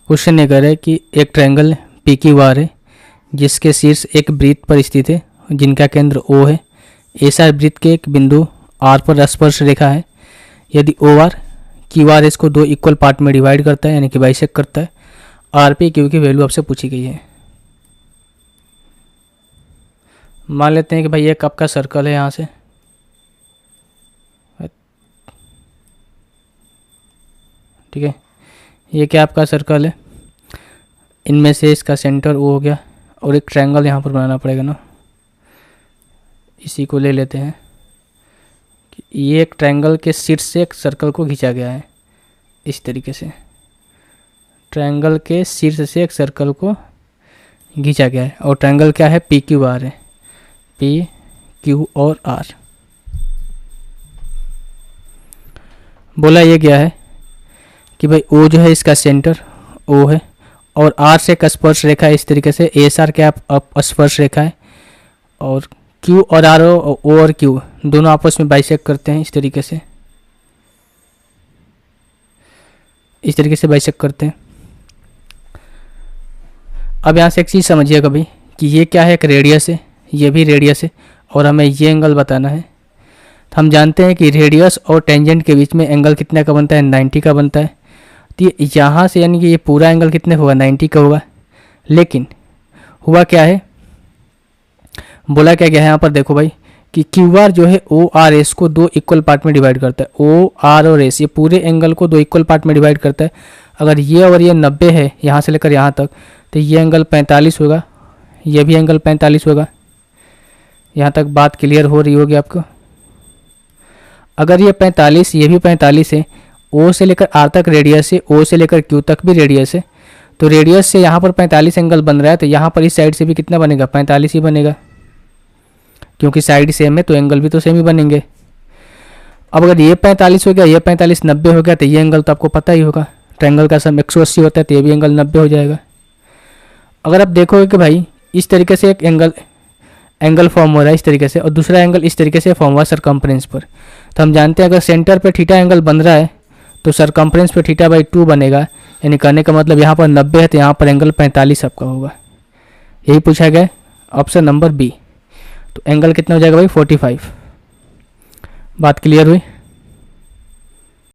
Question ये कह रहा है कि एक ट्रायंगल पी क्यू आर है जिसके शीर्ष एक वृत्त पर स्थित है जिनका केंद्र ओ है। ऐसा वृत्त के एक बिंदु आर पर स्पर्श रेखा है। यदि ओ आर क्यू आर इसको दो इक्वल पार्ट में डिवाइड करता है यानी कि बाइसेक्ट करता है। आर पी क्यू की वैल्यू आपसे पूछी गई है। मान लेते हैं कि भाई एक आपका सर्कल है यहाँ से, ठीक है। ये क्या आपका सर्कल है, इनमें से इसका सेंटर ओ हो गया और एक ट्रायंगल यहाँ पर बनाना पड़ेगा ना। इसी को ले लेते हैं कि ये एक ट्रायंगल के शीर्ष से एक सर्कल को खींचा गया है इस तरीके से। ट्रायंगल के शीर्ष से एक सर्कल को खींचा गया है और ट्रायंगल क्या है, पी क्यू आर है। पी क्यू और आर। बोला ये गया है कि भाई ओ जो है इसका सेंटर ओ है और आर से एक स्पर्श रेखा है इस तरीके से। एस आर क्या स्पर्श रेखा है और क्यू और आर ओ और क्यू दोनों आपस में बाइसेक्ट करते हैं इस तरीके से। इस तरीके से बाइसेक्ट करते हैं। अब यहाँ से एक चीज़ समझिएगा भाई कि ये क्या है, एक रेडियस है, ये भी रेडियस है और हमें ये एंगल बताना है। तो हम जानते हैं कि रेडियस और टेंजेंट के बीच में एंगल कितने का बनता है, 90 का बनता है। तो यहाँ से यानी कि ये पूरा एंगल कितने होगा, 90 का होगा। लेकिन हुआ क्या है, बोला क्या गया है यहाँ पर, देखो भाई कि क्यू आर जो है ओ आर एस को दो इक्वल पार्ट में डिवाइड करता है। ओ आर और एस ये पूरे एंगल को दो इक्वल पार्ट में डिवाइड करता है। अगर ये और ये 90 है यहाँ से लेकर यहाँ तक, तो ये एंगल 45 होगा, ये भी एंगल 45 होगा। यहाँ तक बात क्लियर हो रही होगी आपको। अगर ये 45 ये भी 45 है, ओ से लेकर आर तक रेडियस है, ओ से लेकर क्यू तक भी रेडियस है, तो रेडियस से यहाँ पर 45 एंगल बन रहा है। तो यहाँ पर इस साइड से भी कितना बनेगा, 45 ही बनेगा, क्योंकि साइड सेम है तो एंगल भी तो सेम ही बनेंगे। अब अगर ये 45 हो गया, ये 45 90 हो गया, तो ये एंगल तो आपको पता ही होगा, ट्रायंगल का सम 180 होता है, तो ये भी एंगल 90 हो जाएगा। अगर आप देखोगे कि भाई इस तरीके से एक एंगल फॉर्म हो रहा है इस तरीके से और दूसरा एंगल इस तरीके से फॉर्म हुआ सरकमफ्रेंस पर, तो हम जानते हैं अगर सेंटर पे थीटा एंगल बन रहा है तो सरकमफ्रेंस पे थीटा बाई 2 बनेगा। यानी कहने का मतलब यहाँ पर 90 है तो यहाँ पर एंगल 45 आपका होगा। यही पूछा गया ऑप्शन नंबर बी। तो एंगल कितना हो जाएगा भाई, 45। बात क्लियर हुई।